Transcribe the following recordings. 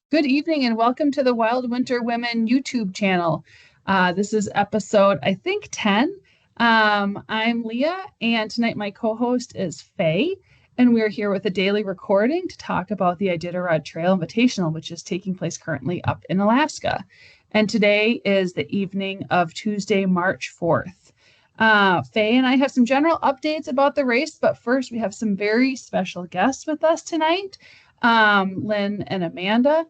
Good evening and welcome to the Wild Winter Women YouTube channel. This is episode, I think, 10. I'm Leah, and tonight my co-host is Faye, and we're here with a daily recording to talk about the Iditarod Trail Invitational, which is taking place currently up in Alaska. And today is the evening of Tuesday, March 4th. Faye and I have some general updates about the race, but first we have some very special guests with us tonight. Lynn and Amanda.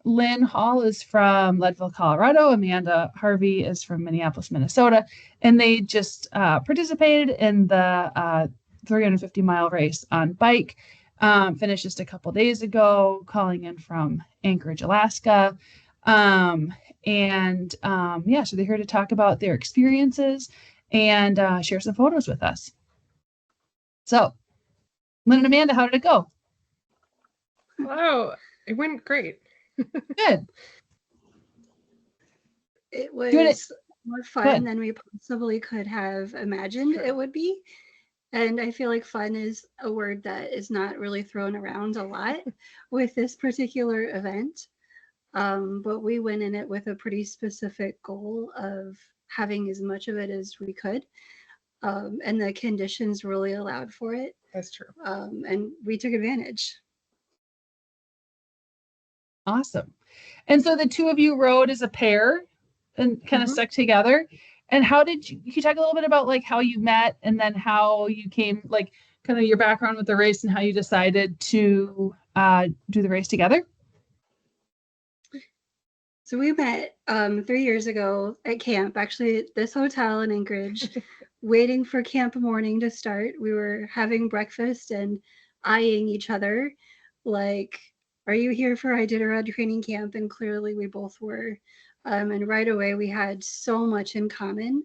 Lynn Hall is from Leadville, Colorado. Amanda Harvey is from Minneapolis, Minnesota. And they just participated in the 350-mile race on bike. Finished just a couple days ago, calling in from Anchorage, Alaska. So they're here to talk about their experiences and share some photos with us. So, Lynn and Amanda, how did it go? Hello. It went great. Good. It was more fun than we possibly could have imagined it would be. And I feel like fun is a word that is not really thrown around a lot with this particular event. But we went in it with a pretty specific goal of having as much of it as we could. And the conditions really allowed for it. That's true. And we took advantage. Awesome. And so the two of you rode as a pair and kind of stuck together. And how did you talk a little bit about like how you met and then how you came, like kind of your background with the race and how you decided to do the race together? So we met 3 years ago at camp, actually at this hotel in Anchorage, waiting for camp morning to start. We were having breakfast and eyeing each other like, are you here for Iditarod training camp? And clearly we both were. And right away we had so much in common,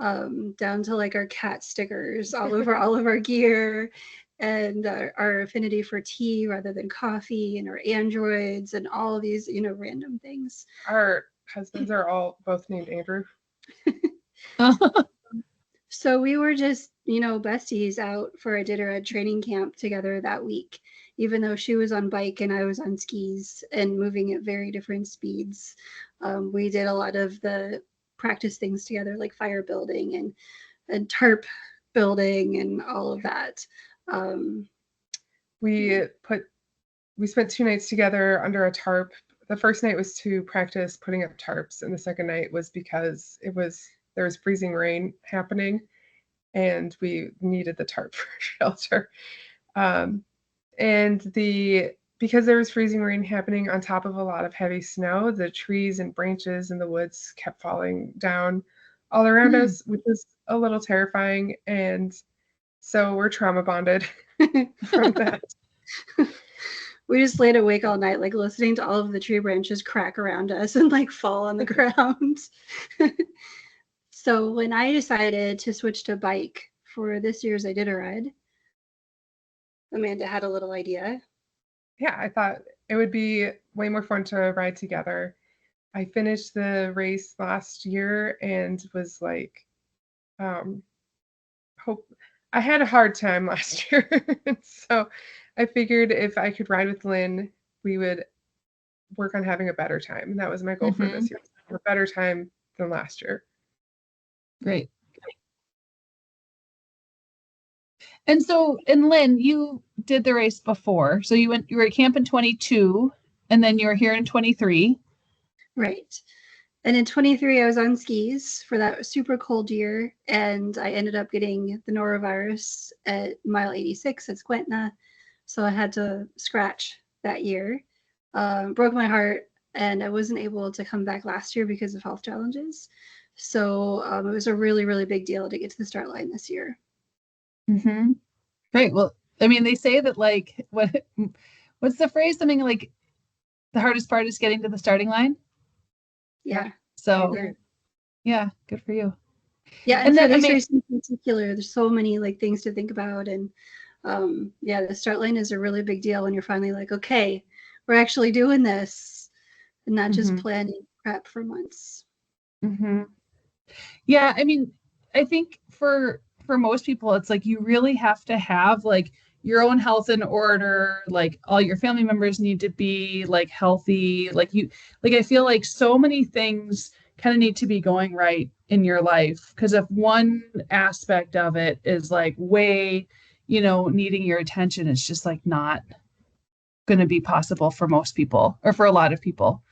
down to like our cat stickers all over all of our gear, and our affinity for tea rather than coffee, and our androids and all of these, random things. Our husbands are all both named Andrew. So we were just, besties out for Iditarod training camp together that week, even though she was on bike and I was on skis and moving at very different speeds. We did a lot of the practice things together, like fire building and tarp building and all of that. We spent 2 nights together under a tarp. The first night was to practice putting up tarps, and the second night was because there was freezing rain happening and we needed the tarp for shelter. Because there was freezing rain happening on top of a lot of heavy snow, the trees and branches in the woods kept falling down all around us, which was a little terrifying. And so we're trauma bonded from that. We just laid awake all night, like listening to all of the tree branches crack around us and like fall on the ground. So when I decided to switch to bike for this year's Iditarod, Amanda had a little idea. Yeah, I thought it would be way more fun to ride together. I finished the race last year and was like, I had a hard time last year. So I figured if I could ride with Lynn, we would work on having a better time. And that was my goal for this year, a better time than last year. Great. And so, and Lynn, you did the race before. So you were at camp in 22 and then you were here in 23. Right. And in 23, I was on skis for that super cold year. And I ended up getting the norovirus at mile 86 at Squentna. So I had to scratch that year. Broke my heart, and I wasn't able to come back last year because of health challenges. So it was a really, really big deal to get to the start line this year. Great. Well, I mean, they say that like, what's the phrase? Something like the hardest part is getting to the starting line. Yeah. So yeah, good for you. Yeah. And for this race in particular, there's so many like things to think about. And the start line is a really big deal when you're finally like, okay, we're actually doing this and not just planning prep for months. Yeah. I mean, I think for most people, it's like you really have to have like your own health in order, like all your family members need to be like healthy, like I feel like so many things kind of need to be going right in your life, because if one aspect of it is like way, needing your attention, it's just like not going to be possible for most people or for a lot of people.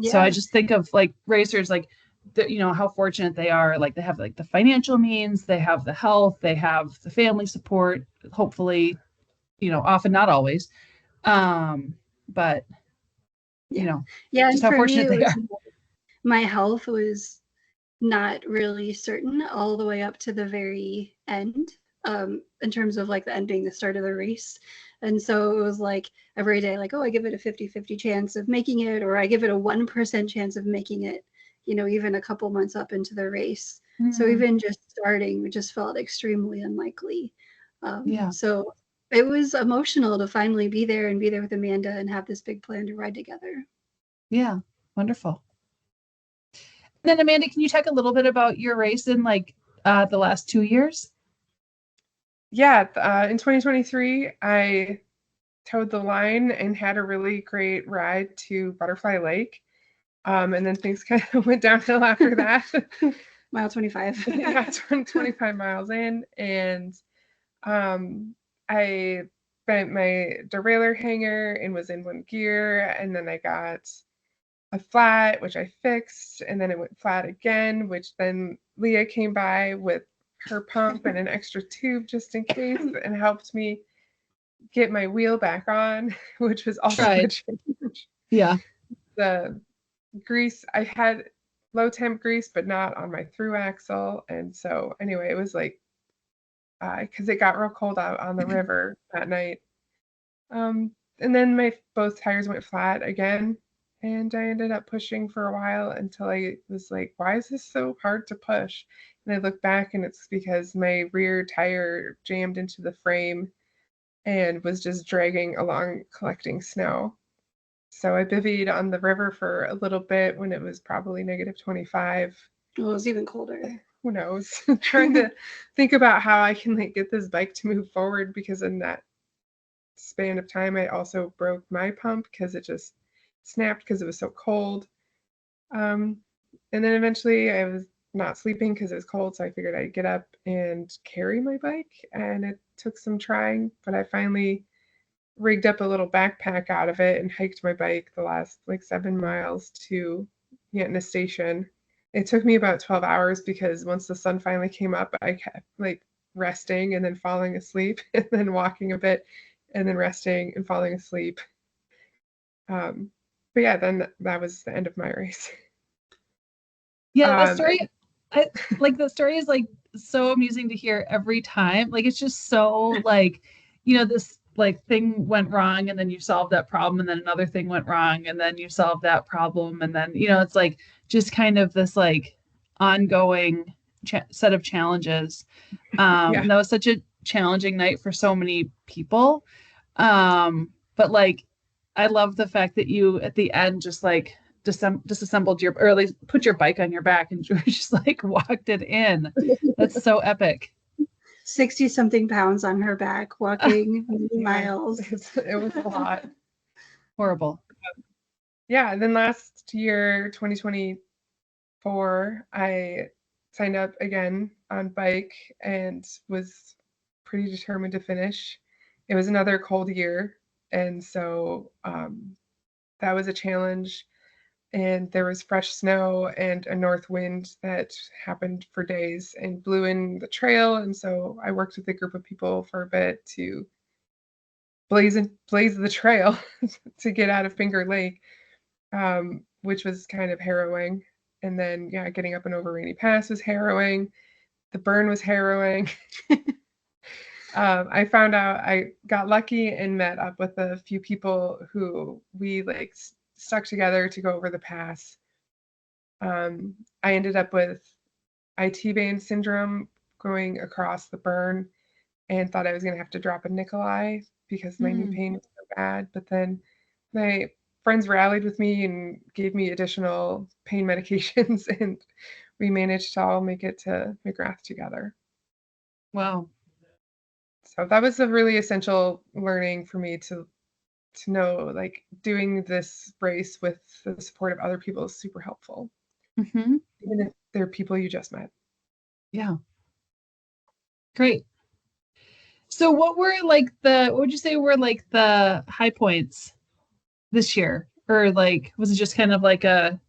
So I Yeah. just think of like racers, like how fortunate they are. Like they have like the financial means, they have the health, they have the family support, hopefully, often not always. But Yeah. Yeah. just And how for me, fortunate it they was are. my health was not really certain all the way up to the very end, in terms of like the end being the start of the race. And so it was like every day, like, oh, I give it a 50-50 chance of making it, or I give it a 1% chance of making it, even a couple months up into the race. So even just starting just felt extremely unlikely. Yeah. So it was emotional to finally be there and be there with Amanda and have this big plan to ride together. Yeah. Wonderful. And then Amanda, can you talk a little bit about your race in like the last 2 years? Yeah, in 2023, I towed the line and had a really great ride to Butterfly Lake. And then things kind of went downhill after that. Mile 25. Yeah, 25 miles in. And I bent my derailleur hanger and was in one gear. And then I got a flat, which I fixed. And then it went flat again, which then Leah came by with her pump and an extra tube just in case, and helped me get my wheel back on, which was also a challenge. Yeah. The grease, I had low temp grease, but not on my through axle. And so anyway, it was like, because it got real cold out on the river that night. And then my both tires went flat again, and I ended up pushing for a while until I was like, why is this so hard to push? And I look back, and it's because my rear tire jammed into the frame and was just dragging along collecting snow. So I bivvied on the river for a little bit when it was probably -25. Well, it was even colder. Who knows? Trying to think about how I can like get this bike to move forward, because in that span of time I also broke my pump because it just snapped because it was so cold. Um, and then eventually I was not sleeping because it was cold, so I figured I'd get up and carry my bike, and it took some trying, but I finally rigged up a little backpack out of it and hiked my bike the last like 7 miles to Yentna Station. It took me about 12 hours because once the sun finally came up, I kept like resting and then falling asleep and then walking a bit and then resting and falling asleep. But yeah, then that was the end of my race. Yeah, that Um, story, the story is like so amusing to hear every time. Like it's just so like, this like thing went wrong and then you solved that problem and then another thing went wrong and then you solved that problem and then, it's like just kind of this like ongoing set of challenges. yeah, And that was such a challenging night for so many people. But like, I love the fact that you at the end just like disassembled your, or at least put your bike on your back and just like walked it in. That's so epic. 60 something pounds on her back, walking miles. it was a lot. Horrible. Yeah, and then last year, 2024, I signed up again on bike and was pretty determined to finish. It was another cold year, and so that was a challenge. And there was fresh snow and a north wind that happened for days and blew in the trail. And so I worked with a group of people for a bit to blaze the trail to get out of Finger Lake, which was kind of harrowing. And then, yeah, getting up and over Rainy Pass was harrowing. The burn was harrowing. I found out I got lucky and met up with a few people who we like stuck together to go over the pass. I ended up with IT band syndrome going across the burn and thought I was going to have to drop a Nikolai because my knee pain was so bad. But then my friends rallied with me and gave me additional pain medications, and we managed to all make it to McGrath together. Wow. So that was a really essential learning for me to know, like, doing this race with the support of other people is super helpful, Mm-hmm. even if they're people you just met. Yeah. Great. So what would you say were like the high points this year? Or like, was it just kind of like a,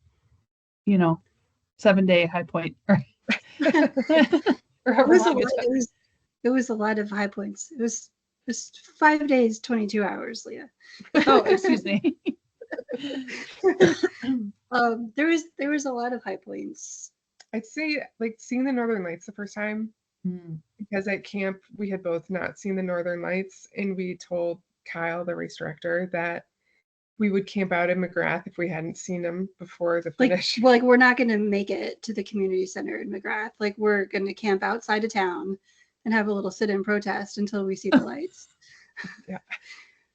7-day high point or, or It however was a long lot. it took? It was a lot of high points. It was 5 days, 22 hours, Leah. Oh, excuse me. There was a lot of high points. I'd say, like, seeing the Northern Lights the first time, Mm. because at camp we had both not seen the Northern Lights, and we told Kyle, the race director, that we would camp out in McGrath if we hadn't seen them before the Like, finish. well, like we're not going to make it to the community center in McGrath. Like, we're going to camp outside of town and have a little sit-in protest until we see the lights. Yeah.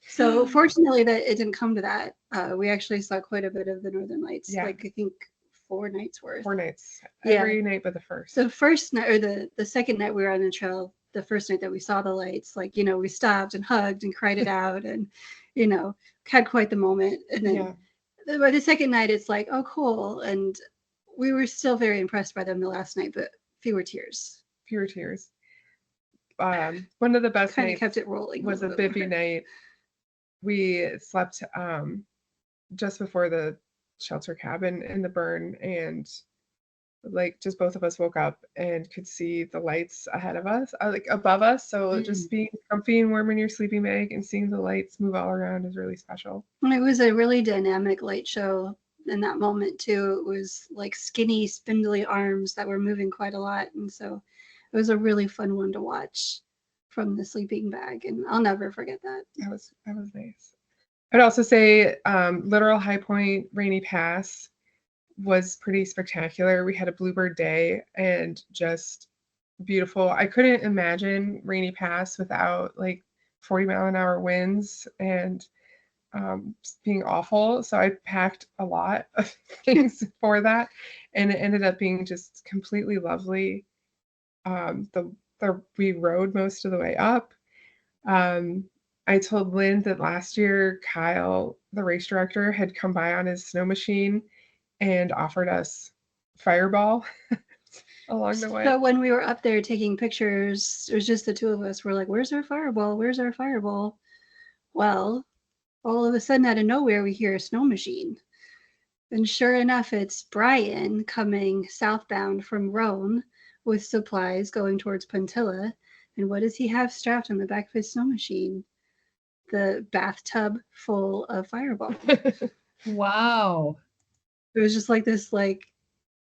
So fortunately that it didn't come to that. We actually saw quite a bit of the Northern Lights. Yeah. Like, I think 4 nights worth. 4 nights. Yeah. Every night but the first. The first night, or the second night we were on the trail, the first night that we saw the lights, like, we stopped and hugged and cried it out and, had quite the moment. And then by the second night, it's like, oh, cool. And we were still very impressed by them the last night, but fewer tears. Fewer tears. One of the best Kind of nights kept it rolling. was a Bippy night. We slept just before the shelter cabin in the burn, and like just both of us woke up and could see the lights ahead of us, like above us. So just being comfy and warm in your sleeping bag and seeing the lights move all around is really special. And it was a really dynamic light show in that moment too. It was like skinny, spindly arms that were moving quite a lot, and so it was a really fun one to watch from the sleeping bag, and I'll never forget that. That was nice. I'd also say literal high point Rainy Pass was pretty spectacular. We had a bluebird day and just beautiful. I couldn't imagine Rainy Pass without like 40-mile-an-hour winds and being awful. So I packed a lot of things for that, and it ended up being just completely lovely. We rode most of the way up. I told Lynn that last year Kyle, the race director, had come by on his snow machine and offered us Fireball along the way. So when we were up there taking pictures, it was just the two of us. We're like, where's our Fireball? Where's our Fireball? Well, all of a sudden out of nowhere, we hear a snow machine. And sure enough, it's Brian coming southbound from Roan with supplies going towards Puntilla. And what does he have strapped on the back of his snow machine? The bathtub full of Fireball. Wow. It was just like this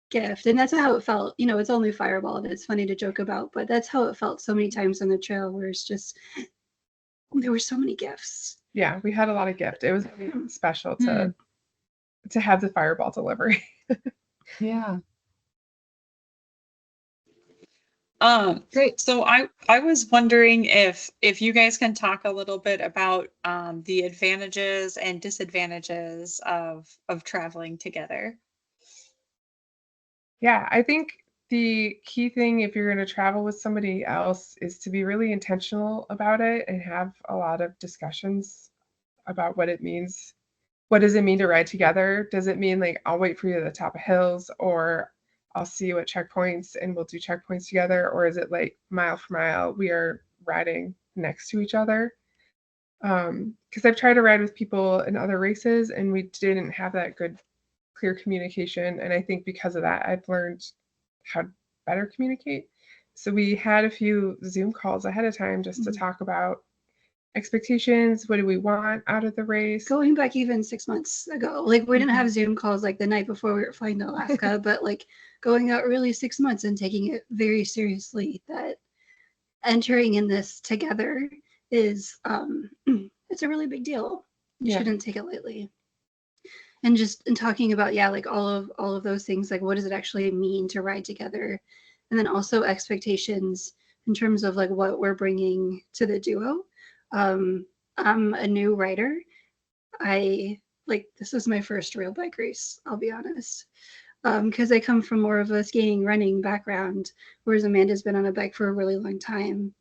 gift. And that's how it felt. It's only Fireball and it's funny to joke about, but that's how it felt so many times on the trail, where it's just, there were so many gifts. Yeah, we had a lot of gift. It was really special to have the Fireball delivery. Yeah. Great. So I was wondering if you guys can talk a little bit about the advantages and disadvantages of traveling together. Yeah, I think the key thing if you're going to travel with somebody else is to be really intentional about it and have a lot of discussions about what it means. What does it mean to ride together? Does it mean like I'll wait for you at the top of hills, or I'll see you at checkpoints and we'll do checkpoints together? Or is it like mile for mile, we are riding next to each other? Because I've tried to ride with people in other races and we didn't have that good, clear communication. And I think because of that, I've learned how to better communicate. So we had a few Zoom calls ahead of time just to talk about expectations. What do we want out of the race? Going back even 6 months ago, like we didn't have Zoom calls like the night before we were flying to Alaska, but like going out really 6 months and taking it very seriously, that entering in this together is it's a really big deal. You shouldn't take it lightly. And just in talking about like all of those things, like what does it actually mean to ride together, and then also expectations in terms of like what we're bringing to the duo. I'm a new rider. This is my first real bike race, I'll be honest. Because I come from more of a skiing, running background, whereas Amanda's been on a bike for a really long time.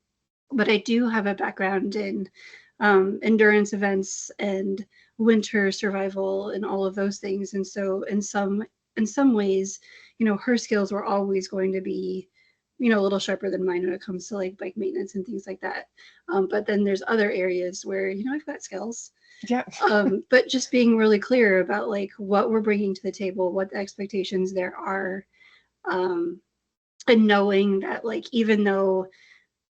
but I do have a background in endurance events and winter survival and all of those things. And so in some ways, her skills were always going to be, a little sharper than mine when it comes to like bike maintenance and things like that. But then there's other areas where, I've got skills. Yeah. But just being really clear about like what we're bringing to the table, what the expectations there are, and knowing that like even though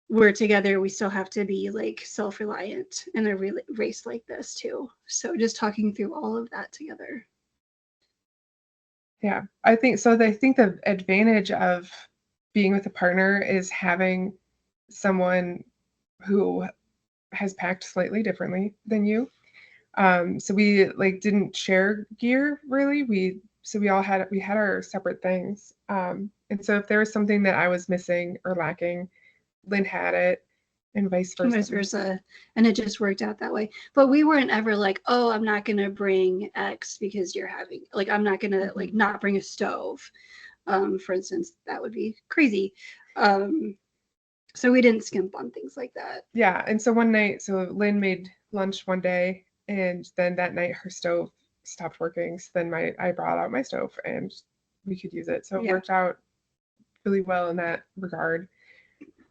we're together, we still have to be like self-reliant in a race like this too. So just talking through all of that together. Yeah, I think so. I think the advantage of being with a partner is having someone who has packed slightly differently than you. So we like didn't share gear really. We all had our separate things. And so if there was something that I was missing or lacking, Lynn had it, and vice versa. Vice versa. And it just worked out that way. But we weren't ever like, oh, I'm not going to bring X because you're having, like, I'm not going to like not bring a stove. For instance, that would be crazy. So we didn't skimp on things like that. Yeah. And so one night, so Lynn made lunch one day, and then that night her stove stopped working. So then I brought out my stove and we could use it. So it worked out really well in that regard.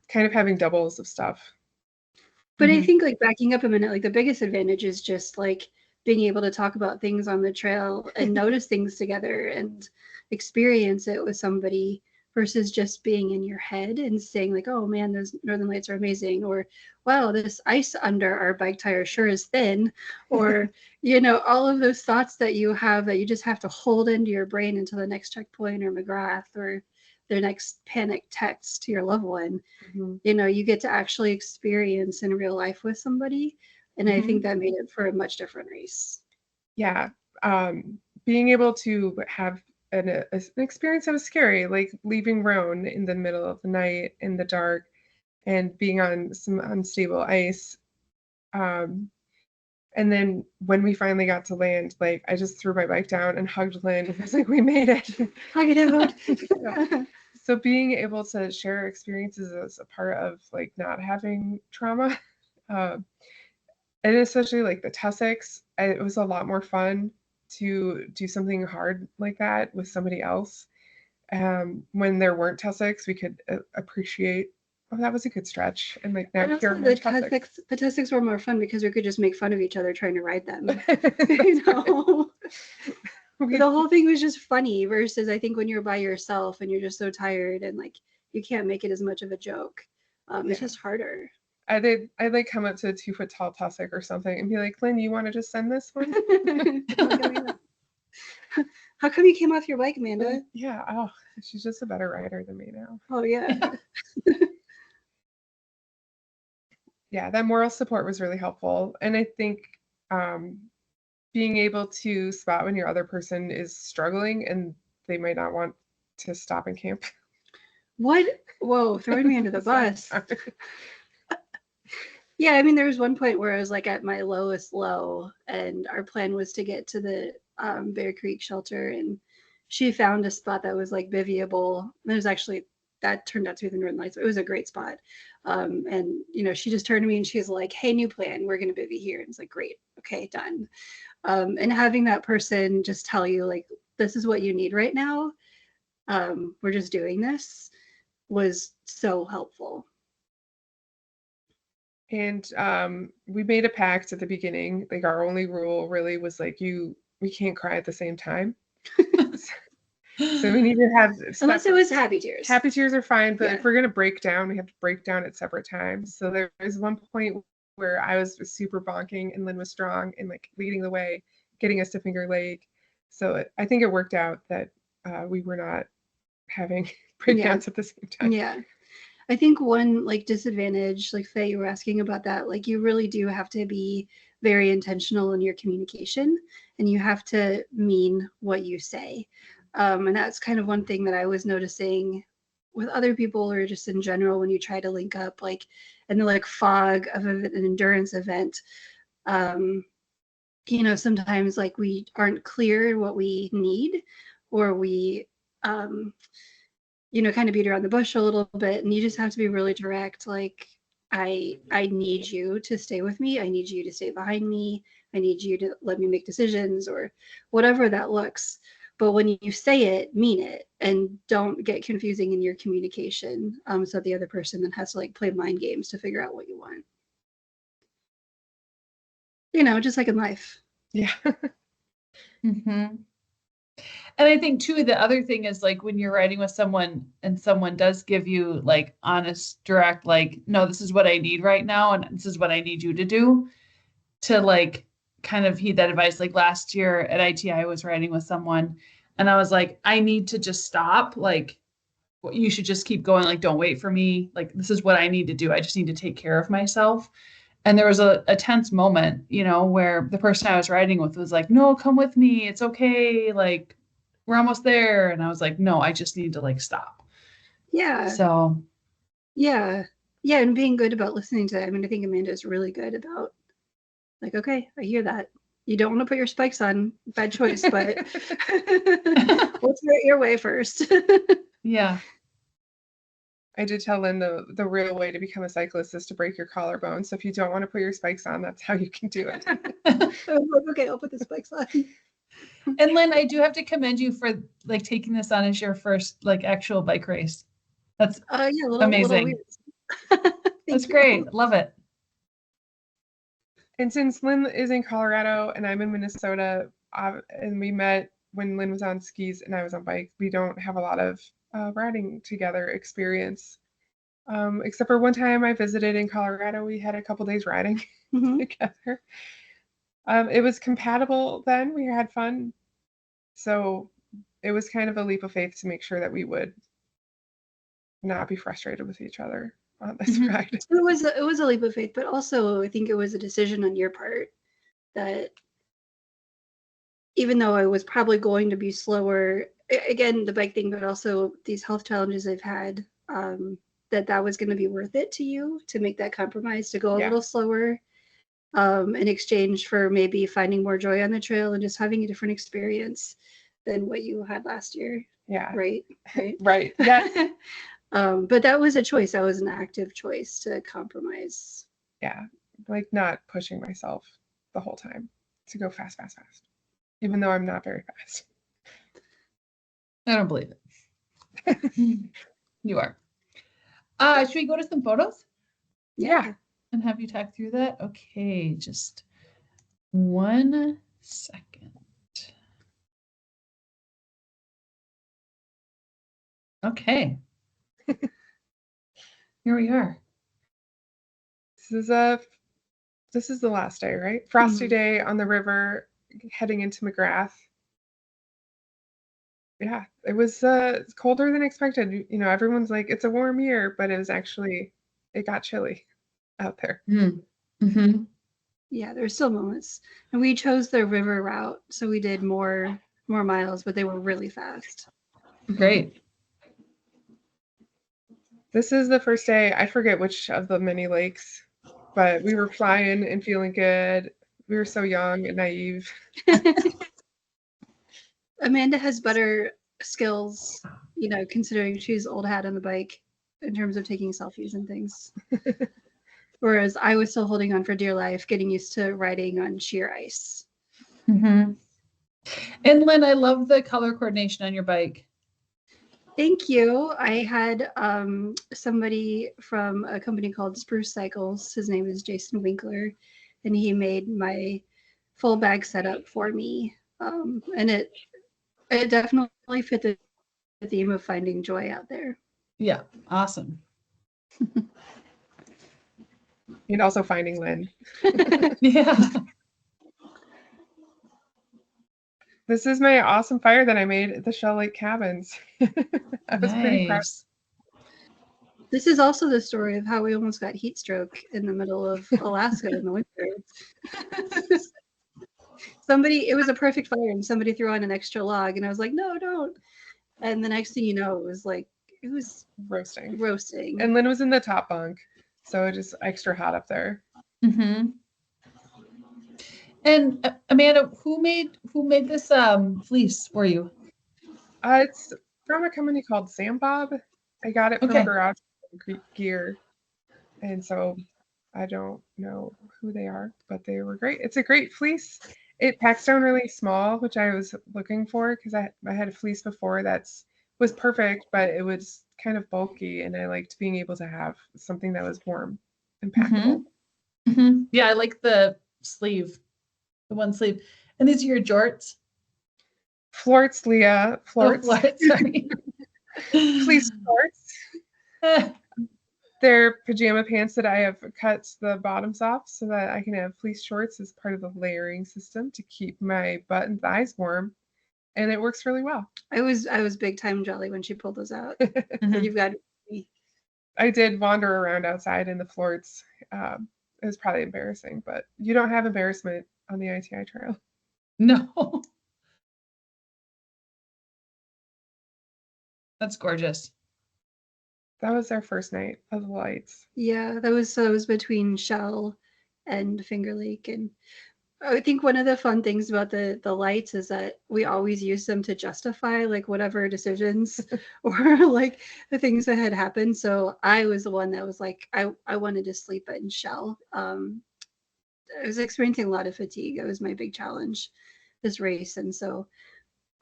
Kind of having doubles of stuff. But I think like backing up a minute, like the biggest advantage is just like being able to talk about things on the trail and notice things together and experience it with somebody versus just being in your head and saying like, oh man, those northern lights are amazing, or wow, this ice under our bike tire sure is thin, or all of those thoughts that you have that you just have to hold into your brain until the next checkpoint or McGrath or their next panic text to your loved one. You get to actually experience in real life with somebody, and I think that made it for a much different race. Yeah. Being able to have an experience that was scary, like leaving Roan in the middle of the night in the dark and being on some unstable ice. And then when we finally got to land, like I just threw my bike down and hugged Lynn. I was like, we made it. Hug it out. So being able to share experiences as a part of like not having trauma, and especially like the tussocks, it was a lot more fun to do something hard like that with somebody else. When there weren't tussocks, we could appreciate, oh, that was a good stretch. And like now here are more tussocks. The tussocks were more fun because we could just make fun of each other trying to ride them. The whole thing was just funny versus I think when you're by yourself and you're just so tired and like you can't make it as much of a joke. It's just harder. I'd like come up to a 2-foot tall tussock or something and be like, Lynn, you want to just send this one? How come you came off your bike, Amanda? Yeah. Oh, she's just a better rider than me now. Oh, yeah. Yeah, that moral support was really helpful. And I think being able to spot when your other person is struggling and they might not want to stop and camp. What? Whoa, throwing me under the bus. Yeah, I mean, there was one point where I was like at my lowest low, and our plan was to get to the Bear Creek shelter, and she found a spot that was like bivvyable. It was actually, that turned out to be the Northern Lights. It was a great spot. And, she just turned to me and she's like, hey, new plan. We're going to bivvy here. And it's like, great. Okay, done. And having that person just tell you like, this is what you need right now. We're just doing this was so helpful. And we made a pact at the beginning. Like our only rule really was like we can't cry at the same time. So we need to have unless it was happy tears. Happy tears are fine, but if we're gonna break down, we have to break down at separate times. So there was one point where I was super bonking and Lynn was strong and like leading the way, getting us to Finger Lake. So I think it worked out that we were not having breakdowns at the same time. Yeah. I think one like disadvantage, like Faye, you were asking about that, like you really do have to be very intentional in your communication and you have to mean what you say. And that's kind of one thing that I was noticing with other people or just in general when you try to link up like in the like fog of an endurance event. Sometimes like we aren't clear what we need or we kind of beat around the bush a little bit, and you just have to be really direct. Like, I need you to stay with me. I need you to stay behind me. I need you to let me make decisions or whatever that looks. But when you say it, mean it, and don't get confusing in your communication. So the other person then has to like play mind games to figure out what you want. You know, just like in life. Yeah. Mm-hmm. And I think too, the other thing is like when you're riding with someone and someone does give you like honest, direct, like, no, this is what I need right now, and this is what I need you to do, to like kind of heed that advice. Like last year at ITI, I was riding with someone and I was like, I need to just stop. Like, you should just keep going. Like, don't wait for me. Like, this is what I need to do. I just need to take care of myself. And there was a tense moment, you know, where the person I was riding with was like, no, come with me. It's okay. Like, we're almost there. And I was like, no, I just need to like stop. Yeah. So, yeah. Yeah. And being good about listening to that. I mean, I think Amanda is really good about like, okay, I hear that. You don't want to put your spikes on. Bad choice, but let's get your way first. yeah. I did tell Lynn the real way to become a cyclist is to break your collarbone. So if you don't want to put your spikes on, that's how you can do it. Okay, I'll put the spikes on. And Lynn, I do have to commend you for like taking this on as your first like actual bike race. That's amazing. That's great. Love it. And since Lynn is in Colorado and I'm in Minnesota, and we met when Lynn was on skis and I was on bike, we don't have a lot of riding together experience. Except for one time I visited in Colorado, we had a couple days riding together. It was compatible then, we had fun. So it was kind of a leap of faith to make sure that we would not be frustrated with each other on this ride. It was a leap of faith, but also I think it was a decision on your part that even though I was probably going to be slower, again, the bike thing, but also these health challenges I've had, that was going to be worth it to you to make that compromise, to go a little slower in exchange for maybe finding more joy on the trail and just having a different experience than what you had last year. Yeah. Right. Right. Yeah. But that was a choice. That was an active choice to compromise. Yeah. Like not pushing myself the whole time to go fast, even though I'm not very fast. I don't believe it. You are. Should we go to some photos? Yeah. And have you talk through that? Okay, just 1 second. Okay. Here we are. This is the last day, right? Frosty day on the river, heading into McGrath. Yeah, it was colder than expected. You know, everyone's like, it's a warm year, but it got chilly out there. Mm-hmm. Yeah, there's still moments. And we chose the river route, so we did more miles, but they were really fast. Great. This is the first day, I forget which of the many lakes, but we were flying and feeling good. We were so young and naive. Amanda has better skills, you know, considering she's old hat on the bike in terms of taking selfies and things. Whereas I was still holding on for dear life, getting used to riding on sheer ice. Mm-hmm. And Lynn, I love the color coordination on your bike. Thank you. I had somebody from a company called Spruce Cycles. His name is Jason Winkler, and he made my full bag setup for me. And it definitely fit the theme of finding joy out there. Yeah, awesome. And also finding Lynn. Yeah. This is my awesome fire that I made at the Shell Lake cabins. I was pretty proud. This is also the story of how we almost got heat stroke in the middle of Alaska in the winter. It was a perfect fire, and somebody threw on an extra log, and I was like, no, don't. And the next thing you know, it was roasting. And Lynn was in the top bunk, so it just extra hot up there. Mm-hmm. And Amanda, who made this fleece for you? It's from a company called Sam Bob. I got it from Garage Gear. And so I don't know who they are, but they were great. It's a great fleece. It packs down really small, which I was looking for because I had a fleece before was perfect, but it was kind of bulky, and I liked being able to have something that was warm and packable. Yeah, I like the sleeve, the one sleeve. And these are your jorts? Florts, Leah. Florts. Oh, florts, sorry. Fleece florts. They're pajama pants that I have cut the bottoms off so that I can have fleece shorts as part of the layering system to keep my butt and thighs warm. And it works really well. I was big time jelly when she pulled those out. So you've got me. I did wander around outside in the florts. It was probably embarrassing, but you don't have embarrassment on the ITI trail. No. That's gorgeous. That was our first night of the lights. Yeah, that was between Shell and Finger Lake, and I think one of the fun things about the lights is that we always use them to justify like whatever decisions or like the things that had happened. So I was the one that was like, I wanted to sleep in Shell. I was experiencing a lot of fatigue. It was my big challenge this race, and so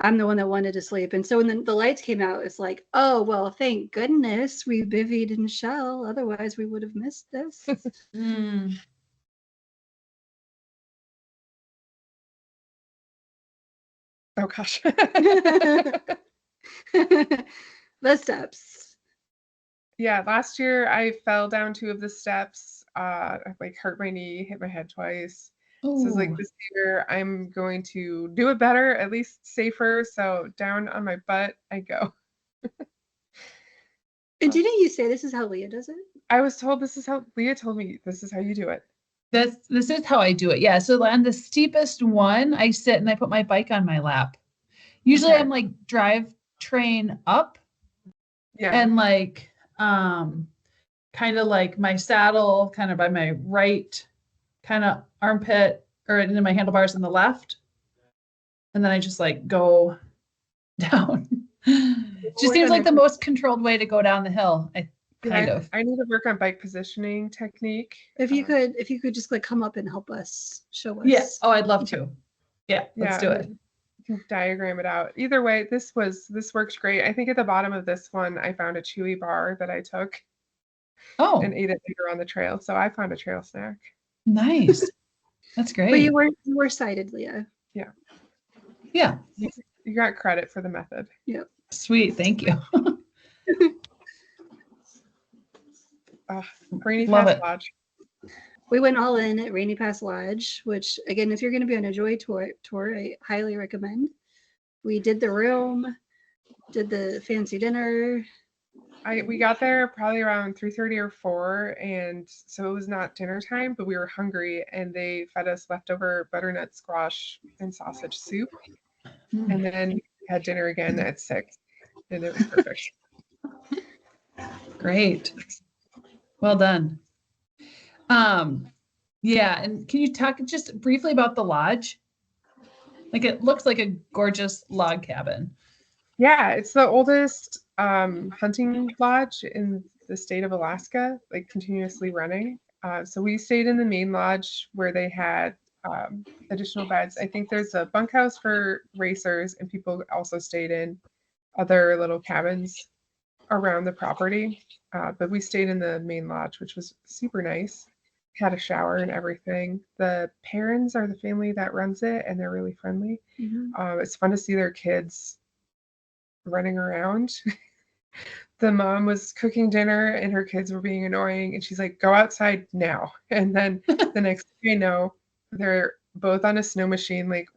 I'm the one that wanted to sleep. And so when the lights came out, it's like, oh, well, thank goodness we bivvied in Shell. Otherwise, we would have missed this. Oh, gosh. The steps. Yeah, last year I fell down 2 of the steps. I like hurt my knee, hit my head twice. So it's like this year I'm going to do it better, at least safer. So down on my butt I go. And didn't you say this is how Leah does it? I was told Leah told me this is how you do it. This is how I do it. Yeah. So on the steepest one, I sit and I put my bike on my lap. Usually Okay. I'm like drive train up. Yeah. And like kind of like my saddle kind of by my right kind of armpit or into my handlebars on the left. And then I just like go down. Just seems like the most controlled way to go down the hill. I need to work on bike positioning technique. If you could just like come up and help us, show us. Yeah. Oh, I'd love to. Yeah, let's do it. You can diagram it out. Either way, this works great. I think at the bottom of this one, I found a chewy bar that I took. Oh. And ate it later on the trail. So I found a trail snack. Nice. That's great. But you were sighted, Leah. Yeah. Yeah. You got credit for the method. Yep. Sweet. Thank you. Rainy Pass Lodge. We went all in at Rainy Pass Lodge, which again, if you're going to be on a joy tour, I highly recommend. We did the room, did the fancy dinner. We got there probably around 3:30 or 4, and so it was not dinner time, but we were hungry, and they fed us leftover butternut squash and sausage soup, and then had dinner again at 6, and it was perfect. Great. Well done. Yeah, and can you talk just briefly about the lodge? Like it looks like a gorgeous log cabin. Yeah, it's the oldest hunting lodge in the state of Alaska, like continuously running. So we stayed in the main lodge where they had additional beds. I think there's a bunkhouse for racers, and people also stayed in other little cabins around the property. But we stayed in the main lodge, which was super nice. Had a shower and everything. The parents are the family that runs it, and they're really friendly. Mm-hmm. It's fun to see their kids running around. The mom was cooking dinner and her kids were being annoying, and she's like, go outside now. And then the next thing I know, they're both on a snow machine, like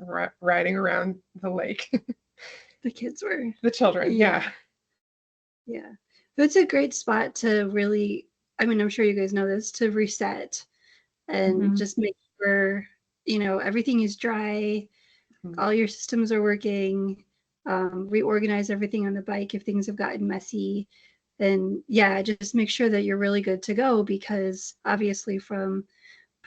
riding around the lake. The kids were. The children, yeah. Yeah. It's a great spot to really, I mean, I'm sure you guys know this, to reset and just make sure, everything is dry, all your systems are working, reorganize everything on the bike if things have gotten messy. And yeah, just make sure that you're really good to go, because obviously from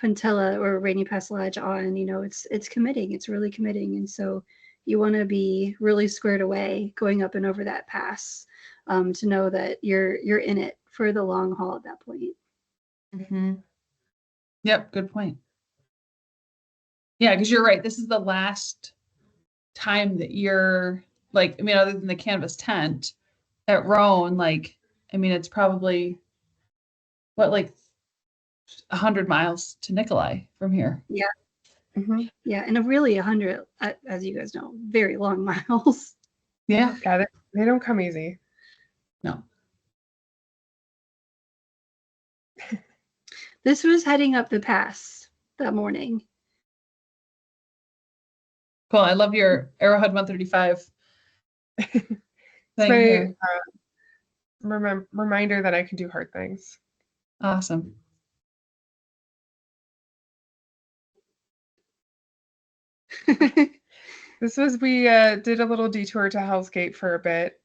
Puntilla or Rainy Pass Lodge on, it's committing, it's really committing. And so you want to be really squared away going up and over that pass, to know that you're in it for the long haul at that point. Mm-hmm. Yep, good point. Yeah, because you're right. This is the last time that you're like, I mean, other than the canvas tent at Roan, like, I mean, it's probably what, like 100 miles to Nikolai from here. Yeah. Mm-hmm. Yeah. And really 100, as you guys know, very long miles. Yeah. Yeah, they don't come easy. No. This was heading up the pass that morning. Cool. I love your Arrowhead 135 thing It's here. my reminder that I can do hard things. Awesome. This was, we did a little detour to Hell's Gate for a bit,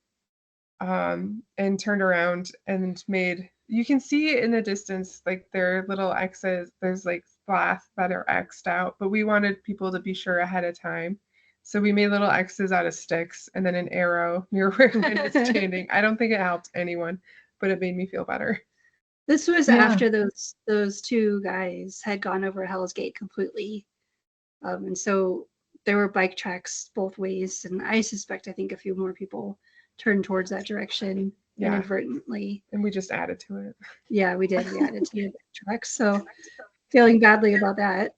and turned around and made, you can see in the distance, like there are little X's, there's like sloths that are X'd out, but we wanted people to be sure ahead of time. So we made little X's out of sticks and then an arrow near where Lynn was standing. I don't think it helped anyone, but it made me feel better. This was Yeah. after those two guys had gone over Hell's Gate completely. And so there were bike tracks both ways. And I think a few more people turned towards that direction inadvertently. And we just added to it. Yeah, we did. We added to the bike tracks. So feeling badly about that.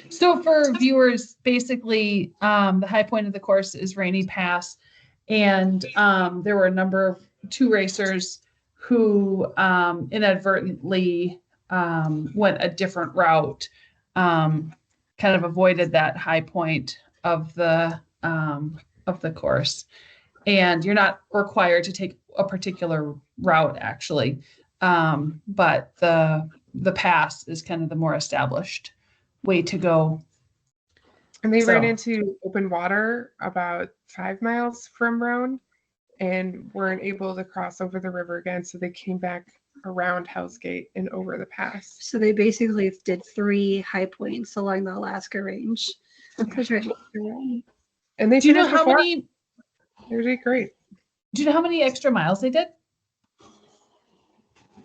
So for viewers, basically, the high point of the course is Rainy Pass. And there were a number of two racers who inadvertently went a different route, kind of avoided that high point of the course. And you're not required to take a particular route, actually, but the pass is kind of the more established way to go. And they ran into open water about 5 miles from Roan and weren't able to cross over the river again. So they came back around Hell's Gate and over the pass. So they basically did 3 high points along the Alaska Range. And they, do you know how many? They did great. Do you know how many extra miles they did?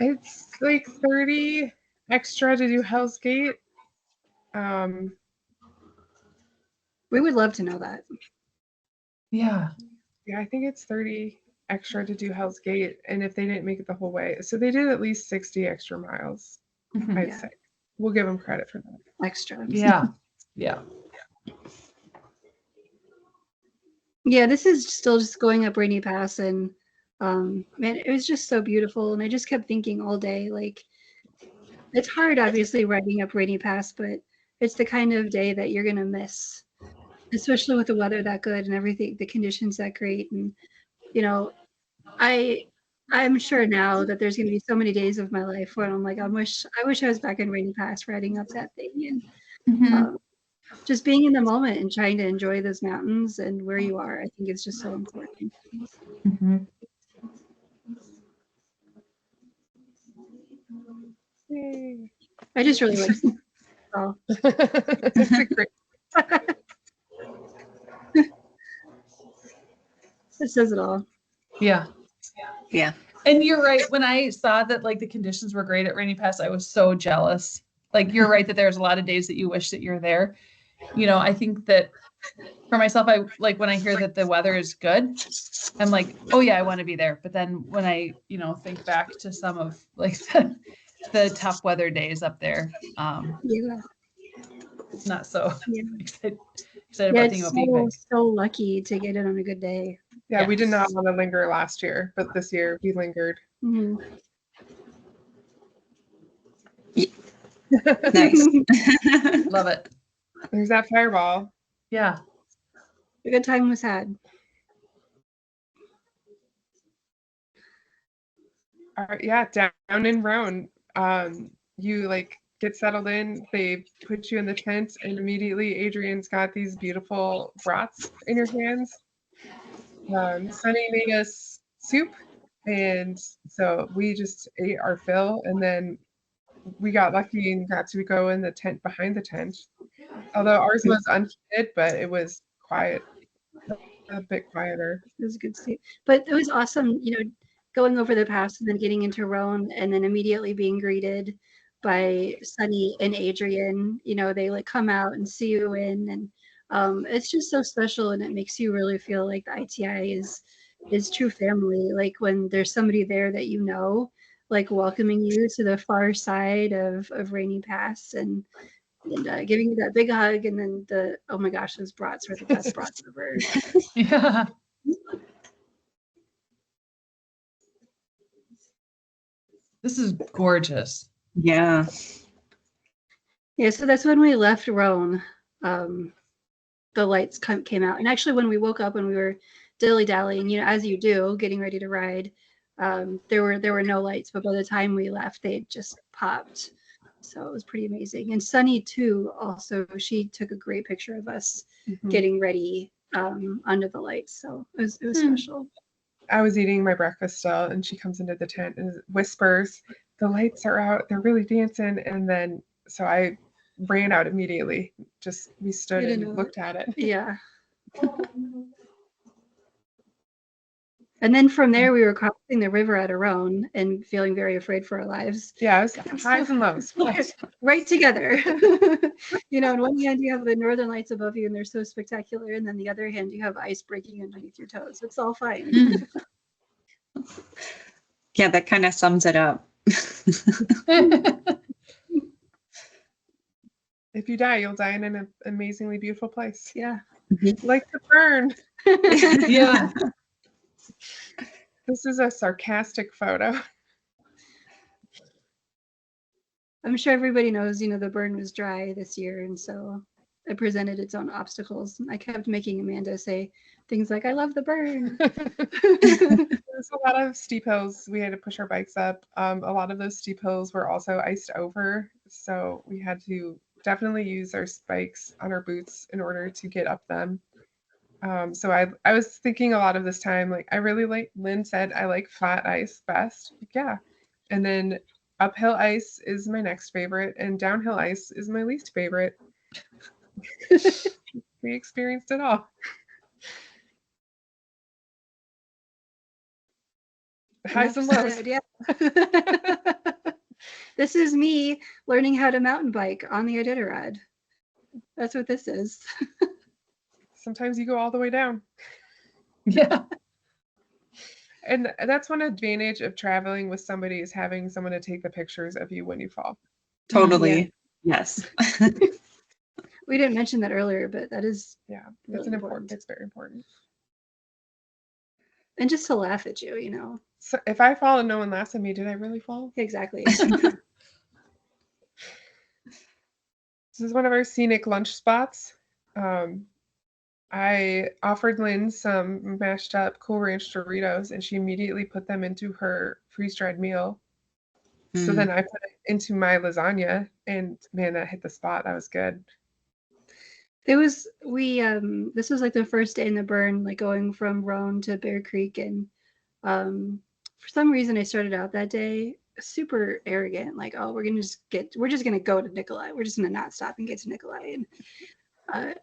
It's like 30 extra to do Hell's Gate. We would love to know that. Yeah. Yeah, I think it's 30 extra to do Hell's Gate. And if they didn't make it the whole way, so they did at least 60 extra miles, I'd say. We'll give them credit for that. Extra. Yeah. Yeah. Yeah, this is still just going up Rainy Pass, and man, it was just so beautiful. And I just kept thinking all day, like, it's hard, obviously, riding up Rainy Pass, but it's the kind of day that you're gonna miss, especially with the weather that good and everything, the conditions that great. And you know, I'm sure now that there's gonna be so many days of my life when I'm like, I wish I was back in Rainy Pass riding up that thing, and just being in the moment and trying to enjoy those mountains and where you are, I think is just so important. Yay. I just really like it. So. It's a great. It says it all. Yeah. Yeah. And you're right. When I saw that like the conditions were great at Rainy Pass, I was so jealous. Like you're right that there's a lot of days that you wish that you're there. You know, I think that for myself, I like when I hear that the weather is good, I'm like, oh yeah, I want to be there. But then when I, think back to some of like the tough weather days up there, not so excited about being so lucky to get it on a good day. Yeah, we did not want to linger last year, but this year we lingered. Mm-hmm. Nice. Love it. There's that fireball. Yeah. A good time was had. Yeah, down in Roan, you like get settled in, they put you in the tent, and immediately Adrian's got these beautiful brats in your hands. Sunny made us soup, and so we just ate our fill, and then we got lucky and got to go in the tent behind the tent. Although ours was unheated, but it was quiet, a bit quieter. It was a good sleep. But it was awesome, going over the pass and then getting into Rhone and then immediately being greeted by Sunny and Adrian. You know, they like come out and see you in, and it's just so special, and it makes you really feel like the ITI is true family. Like when there's somebody there that you know, like welcoming you to the far side of Rainy Pass and giving you that big hug, and then oh my gosh, those brats were the best brats ever. Yeah. This is gorgeous. Yeah. Yeah, so that's when we left Rhone. The lights came out, and actually when we woke up and we were dilly-dallying, you know, as you do, getting ready to ride, there were no lights, but by the time we left, they just popped. So it was pretty amazing. And Sunny too, also, she took a great picture of us getting ready under the lights. So it was special. I was eating my breakfast still, and she comes into the tent and whispers, "The lights are out. They're really dancing." And then, so I ran out immediately. Just we stood and looked at it. Yeah. And then from there, we were crossing the river at Aron and feeling very afraid for our lives. Yeah, it was highs and lows. Right together. You know, on one hand, you have the northern lights above you, and they're so spectacular. And then the other hand, you have ice breaking underneath your toes. It's all fine. Yeah, that kind of sums it up. If you die, you'll die in an amazingly beautiful place. Yeah. Like the burn. Yeah. This is a sarcastic photo. I'm sure everybody knows, you know, the burn was dry this year, and so it presented its own obstacles. I kept making Amanda say things like, "I love the burn." There's a lot of steep hills we had to push our bikes up. A lot of those steep hills were also iced over, so we had to definitely use our spikes on our boots in order to get up them. So I was thinking a lot of this time, like I really like, Lynn said, I like flat ice best. Like, yeah. And then uphill ice is my next favorite, and downhill ice is my least favorite. We experienced it all. Highs and lows. Yeah. This is me learning how to mountain bike on the Iditarod. That's what this is. Sometimes you go all the way down. Yeah. And that's one advantage of traveling with somebody, is having someone to take the pictures of you when you fall. Totally. Yeah. Yes. We didn't mention that earlier, but that is It's an important. It's very important. And just to laugh at you, you know. So if I fall and no one laughs at me, did I really fall? Exactly. This is one of our scenic lunch spots. I offered Lynn some mashed up Cool Ranch Doritos, and she immediately put them into her freeze-dried meal. So then I put it into my lasagna, and man, that hit the spot. That was good. This was like the first day in the burn, like going from Rhone to Bear Creek, and for some reason I started out that day super arrogant, like, oh, we're just gonna go to Nikolai. We're just gonna not stop and get to Nikolai. And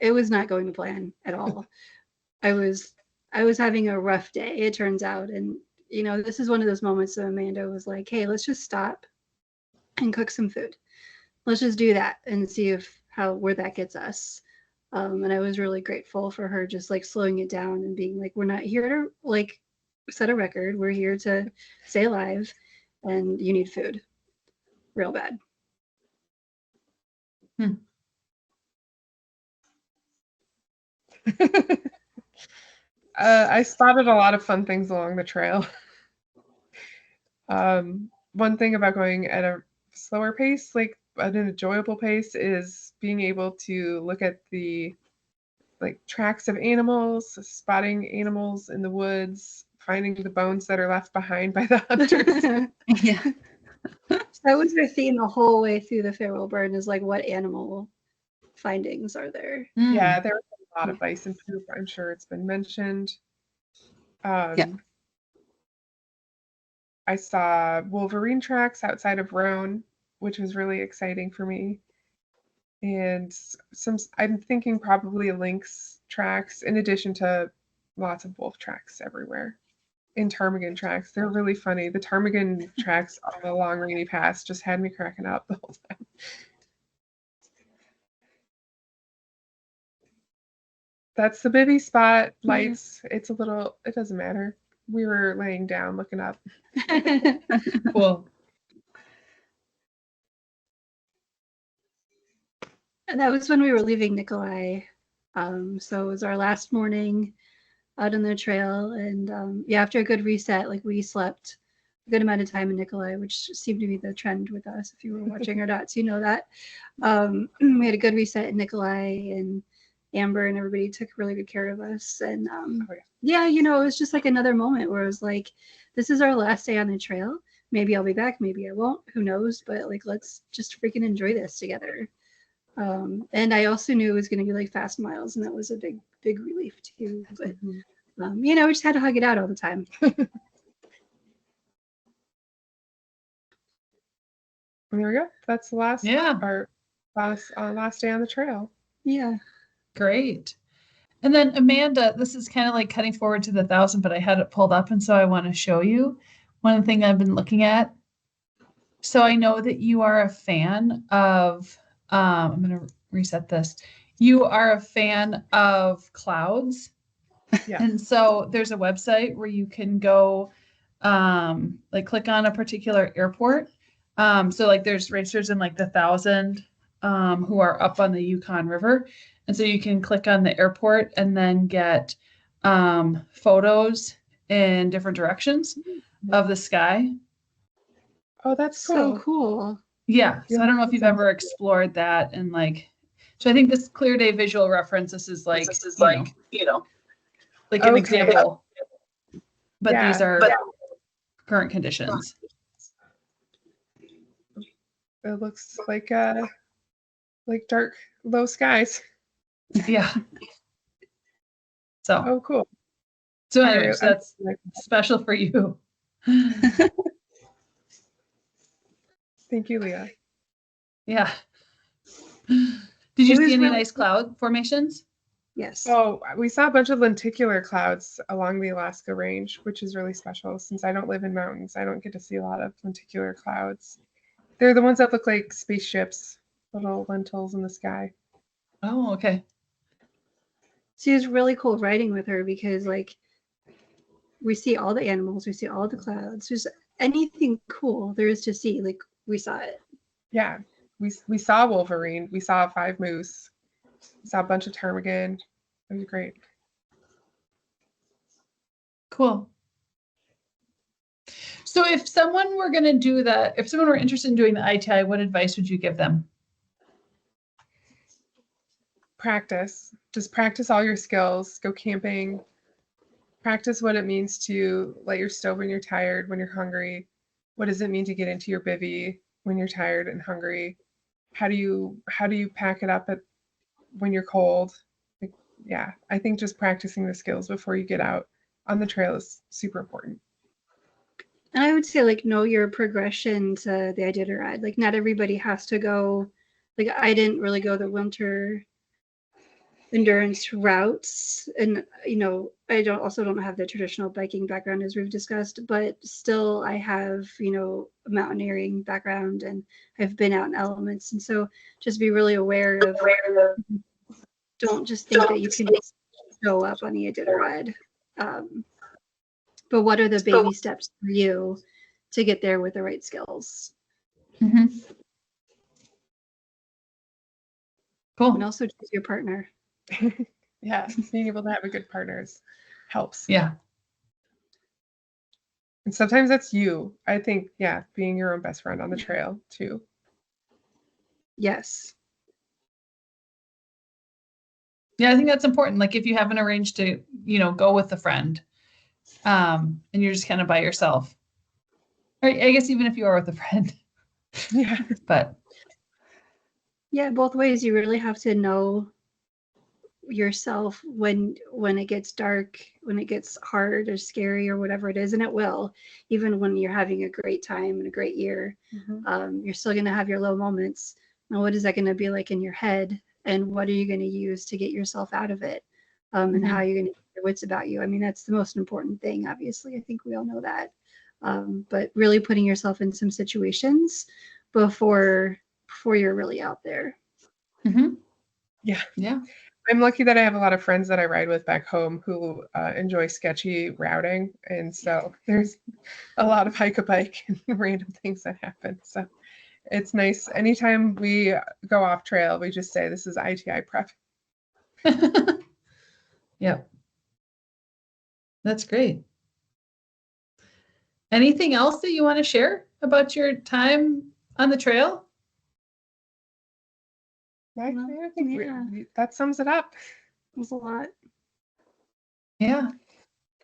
it was not going to plan at all. I was having a rough day, it turns out. And you know, this is one of those moments that Amanda was like, hey, let's just stop and cook some food. Let's just do that and see where that gets us. And I was really grateful for her just like slowing it down and being like, we're not here to like set a record. We're here to stay alive, and you need food real bad. I spotted a lot of fun things along the trail. One thing about going at a slower pace, like at an enjoyable pace, is being able to look at the tracks of animals, spotting animals in the woods, finding the bones that are left behind by the hunters. Yeah. That was their theme the whole way through the Farewell Burn, is like, what animal findings are there? Yeah, there was a lot of bison poop. I'm sure it's been mentioned. Yeah. I saw wolverine tracks outside of Rhone, which was really exciting for me. And I'm thinking probably lynx tracks, in addition to lots of wolf tracks everywhere. in ptarmigan tracks. They're really funny. The ptarmigan tracks on the long rainy pass just had me cracking up the whole time. That's the bivy spot. Lights. It's a little, it doesn't matter. We were laying down looking up. Cool. And that was when we were leaving Nikolai. So it was our last morning out on the trail. And yeah, after a good reset, like we slept a good amount of time in Nikolai, which seemed to be the trend with us. If you were watching our dots, you know that. We had a good reset in Nikolai, and Amber and everybody took really good care of us. And yeah, you know, it was just like another moment where it was like, this is our last day on the trail. Maybe I'll be back, maybe I won't, who knows, but like, let's just freaking enjoy this together. And I also knew it was going to be like fast miles, and that was a big relief too. But you know, we just had to hug it out all the time. And there we go. That's the last, our last day on the trail. Yeah. Great. And then Amanda, this is kind of like cutting forward to the 1,000, but I had it pulled up, and so I want to show you one thing I've been looking at. So I know that you are a fan of, I'm going to reset this. You are a fan of clouds. Yeah. And so there's a website where you can go, like click on a particular airport. So like there's racers in like the 1,000 who are up on the Yukon River. And so you can click on the airport and then get photos in different directions of the sky. Oh, that's so cool. Yeah. So I don't know if you've ever explored that, and like, so I think this Clear Day visual reference, this is like, you know, like an example, but these are current conditions. It looks like dark, low skies. Yeah. So. Oh, cool. So anyways, that's special for you. Thank you, Leah. Yeah. Did you see any nice cloud formations? Yes. Oh, we saw a bunch of lenticular clouds along the Alaska Range, which is really special. Since I don't live in mountains, I don't get to see a lot of lenticular clouds. They're the ones that look like spaceships, little lentils in the sky. Oh, okay. She was really cool riding with her because, like, we see all the animals, we see all the clouds. There's anything cool there is to see. Like, we saw it. Yeah, we saw Wolverine. We saw 5 moose. We saw a bunch of ptarmigan. It was great. Cool. So if someone were going to do that, if someone were interested in doing the ITI, what advice would you give them? Practice. Just practice all your skills. Go camping. Practice what it means to light your stove when you're tired, when you're hungry. What does it mean to get into your bivvy when you're tired and hungry? How do you pack it up when you're cold? Like, yeah, I think just practicing the skills before you get out on the trail is super important. And I would say, like, know your progression to the Iditarod. Like, not everybody has to go. Like, I didn't really go the winter endurance routes, and you know, I don't have the traditional biking background as we've discussed, but still I have, you know, a mountaineering background, and I've been out in elements, and so just be really aware of don't just think that you can go up on the Iditarod, but what are the baby steps for you to get there with the right skills? Mm-hmm. Cool. And also choose your partner. Yeah, being able to have a good partner helps. Yeah. And sometimes that's you. I think, yeah, being your own best friend on the trail too. Yes. Yeah, I think that's important. Like if you haven't arranged to, you know, go with a friend, and you're just kind of by yourself. Or I guess even if you are with a friend. Yeah. But yeah, both ways. You really have to know yourself when it gets dark, when it gets hard or scary or whatever it is, and it will. Even when you're having a great time and a great year, you're still going to have your low moments. And what is that going to be like in your head? And what are you going to use to get yourself out of it? and how you're going to keep your wits about you. I mean, that's the most important thing, obviously. I think we all know that. But really putting yourself in some situations before you're really out there. Yeah. Yeah. I'm lucky that I have a lot of friends that I ride with back home who enjoy sketchy routing. And so there's a lot of hike-a-bike and random things that happen. So it's nice. Anytime we go off trail, we just say this is ITI prep. Yep. That's great. Anything else that you want to share about your time on the trail? I think that sums it up. It was a lot. Yeah.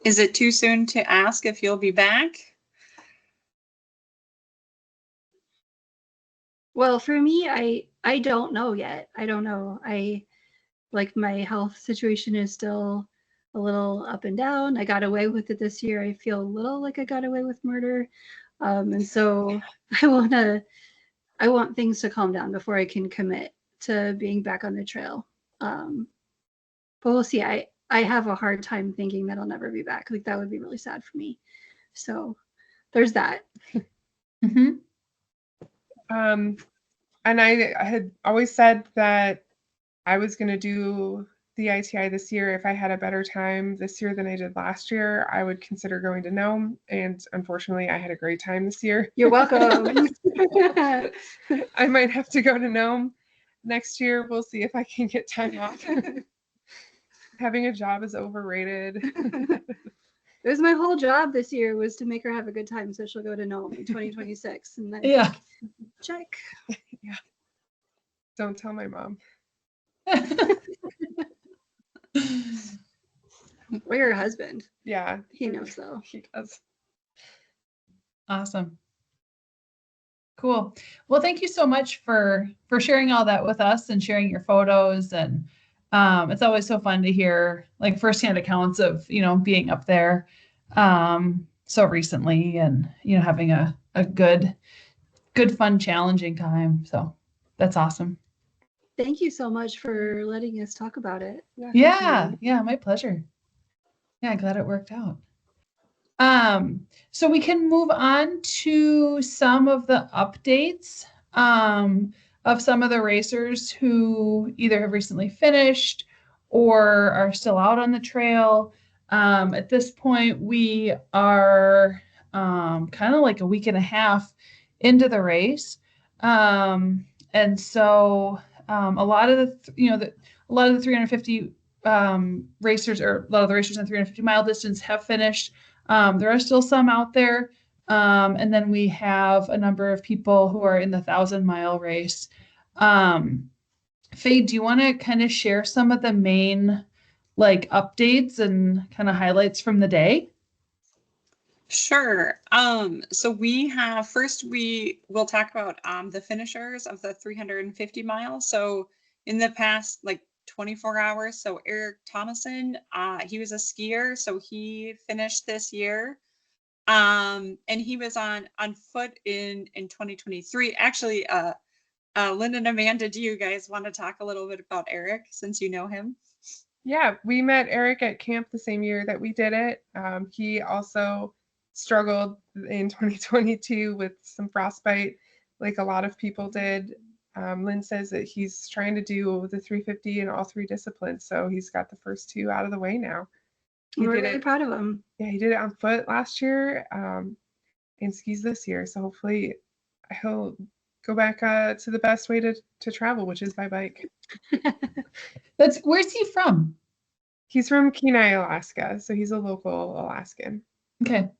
Is it too soon to ask if you'll be back? Well, for me, I don't know yet. I don't know. My health situation is still a little up and down. I got away with it this year. I feel a little like I got away with murder. And so I want things to calm down before I can commit to being back on the trail. But we'll see. I have a hard time thinking that I'll never be back. Like that would be really sad for me. So there's that. And I had always said that I was going to do the ITI this year. If I had a better time this year than I did last year, I would consider going to Nome. And unfortunately, I had a great time this year. You're welcome. I might have to go to Nome next year. We'll see if I can get time off. Having a job is overrated. It was my whole job this year was to make her have a good time, so she'll go to Nome in 2026. And then check. Yeah. Don't tell my mom. Or your husband. Yeah. He knows though. He does. Awesome. Cool. Well, thank you so much for sharing all that with us and sharing your photos. And it's always so fun to hear like firsthand accounts of, being up there so recently and, having a good, fun, challenging time. So that's awesome. Thank you so much for letting us talk about it. Yeah, my pleasure. Yeah, glad it worked out. So we can move on to some of the updates of some of the racers who either have recently finished or are still out on the trail. At this point, we are kind of like a week and a half into the race. And so a lot of the 350 racers, or a lot of the racers in 350 mile distance have finished. There are still some out there. And then we have a number of people who are in the 1,000-mile race. Faye, do you want to kind of share some of the main updates and kind of highlights from the day? Sure. So we will talk about the finishers of the 350 miles. So in the past 24 hours, so Eric Thomason, he was a skier, so he finished this year. And he was on foot in 2023. Actually, Lynn and Amanda, do you guys want to talk a little bit about Eric since you know him? Yeah, we met Eric at camp the same year that we did it. He also struggled in 2022 with some frostbite, like a lot of people did. Lynn says that he's trying to do the 350 in all three disciplines, so he's got the first two out of the way now. We're really proud of him. Yeah, he did it on foot last year and skis this year, so hopefully he'll go back to the best way to travel, which is by bike. Where's he from? He's from Kenai, Alaska, so he's a local Alaskan. Okay.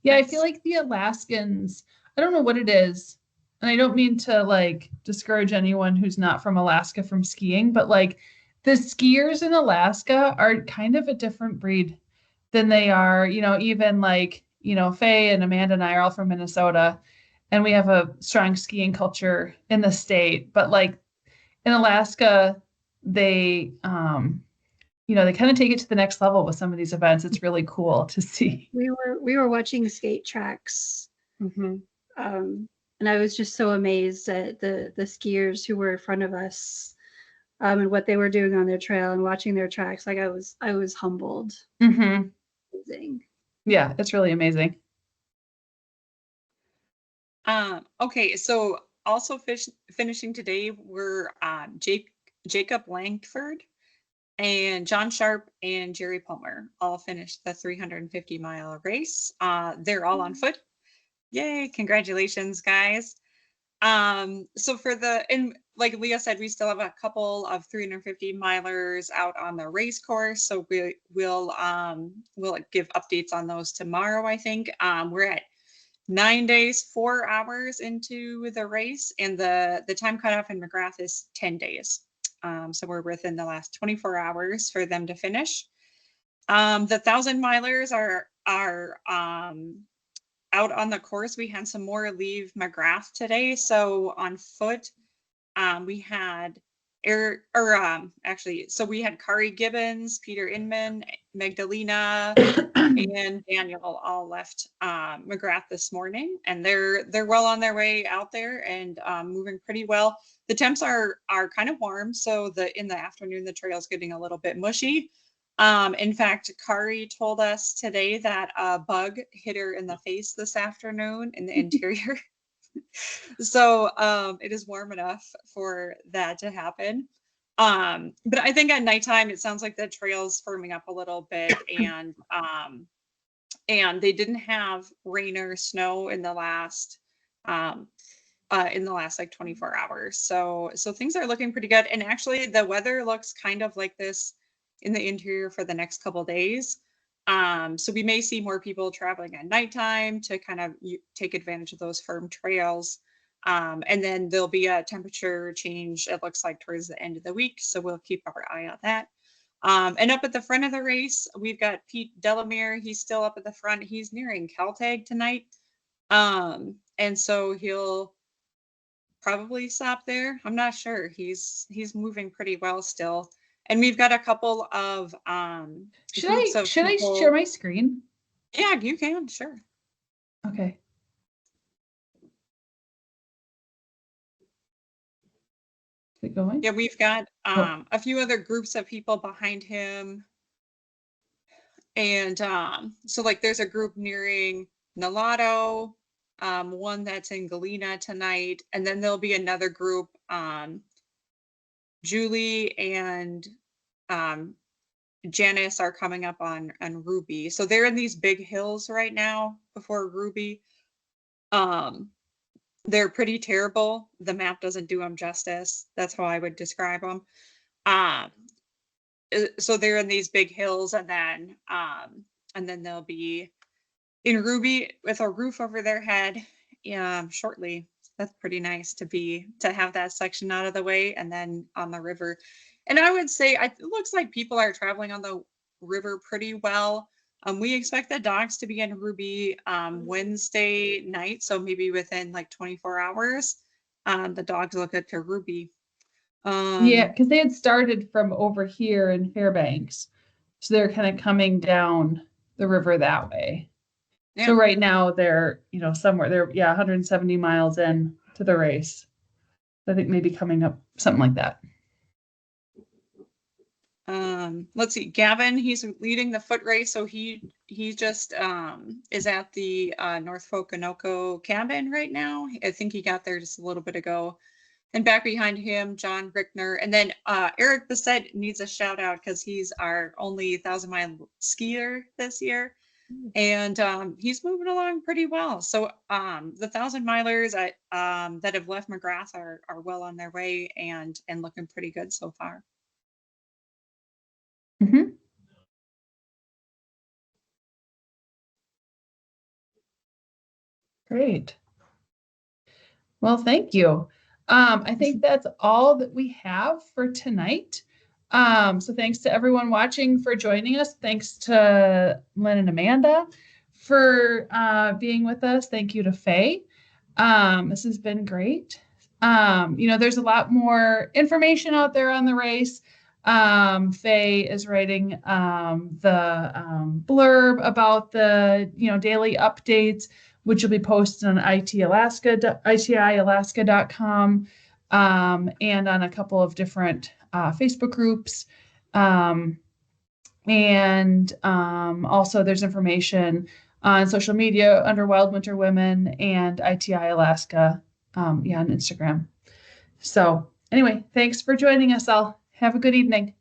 Yeah, I feel like the Alaskans, I don't know what it is, and I don't mean to discourage anyone who's not from Alaska from skiing, but the skiers in Alaska are kind of a different breed than they are, even Faye and Amanda and I are all from Minnesota, and we have a strong skiing culture in the state, but in Alaska, they they kind of take it to the next level with some of these events. It's really cool to see. We were watching skate tracks, mm-hmm. And I was just so amazed at the skiers who were in front of us. and what they were doing on their trail and watching their tracks. Like I was humbled. Mm-hmm. Amazing. Yeah, it's really amazing. Okay, so also finishing today were Jacob Langford and John Sharp and Jerry Palmer all finished the 350-mile race. They're all on foot. Yay, congratulations, guys. So and like Leah said, we still have a couple of 350 milers out on the race course. So we'll give updates on those tomorrow, I think. We're at 9 days, 4 hours into the race, and the time cutoff in McGrath is 10 days. So we're within the last 24 hours for them to finish. The 1,000 milers are out on the course. We had some more leave McGrath today. So on foot, we had so we had Kari Gibbons, Peter Inman, Magdalena, and Daniel all left McGrath this morning, and they're well on their way out there and moving pretty well. The temps are kind of warm, so in the afternoon the trail's getting a little bit mushy. In fact, Kari told us today that a bug hit her in the face this afternoon in the interior. So it is warm enough for that to happen. But I think at nighttime, it sounds like the trail's firming up a little bit, and they didn't have rain or snow in the last like 24 hours. So things are looking pretty good. And actually the weather looks kind of like this in the interior for the next couple of days. So we may see more people traveling at nighttime to kind of take advantage of those firm trails. And then there'll be a temperature change, it looks like, towards the end of the week. So we'll keep our eye on that. And up at the front of the race, we've got Pete Delamere. He's still up at the front. He's nearing Caltag tonight. And so he'll probably stop there. I'm not sure. He's moving pretty well still. And we've got a couple of should I share my screen? Yeah, you can, sure. Okay. Is it going? Yeah, we've got a few other groups of people behind him. And so like there's a group nearing Nalato, one that's in Galena tonight, and then there'll be another group, Julie and Janice are coming up on Ruby. So they're in these big hills right now before Ruby. They're pretty terrible. The map doesn't do them justice. That's how I would describe them. So they're in these big hills, and then they'll be in Ruby with a roof over their head shortly. That's pretty nice to have that section out of the way, and then on the river. And I would say it looks like people are traveling on the river pretty well. We expect the dogs to be in Ruby Wednesday night, so maybe within like 24 hours, the dogs will get to Ruby. Yeah, because they had started from over here in Fairbanks, so they're kind of coming down the river that way. Yeah. So right now they're somewhere they're 170 miles in to the race. I think maybe coming up something like that. Let's see, Gavin, he's leading the foot race, so he just is at the North Poconoco cabin right now. I think he got there just a little bit ago. And back behind him, John Rickner, and then Eric Bissett needs a shout out because he's our only 1,000-mile skier this year, and he's moving along pretty well. So the 1,000-milers that have left McGrath are well on their way and looking pretty good so far. Mm-hmm. Great. Well, thank you. I think that's all that we have for tonight. So thanks to everyone watching for joining us. Thanks to Lynn and Amanda for being with us. Thank you to Faye. This has been great. There's a lot more information out there on the race. Faye is writing the blurb about the daily updates, which will be posted on itialaska.com and on a couple of different Facebook groups. And also there's information on social media under Wild Winter Women and ITI Alaska, on Instagram. So anyway, thanks for joining us all. Have a good evening.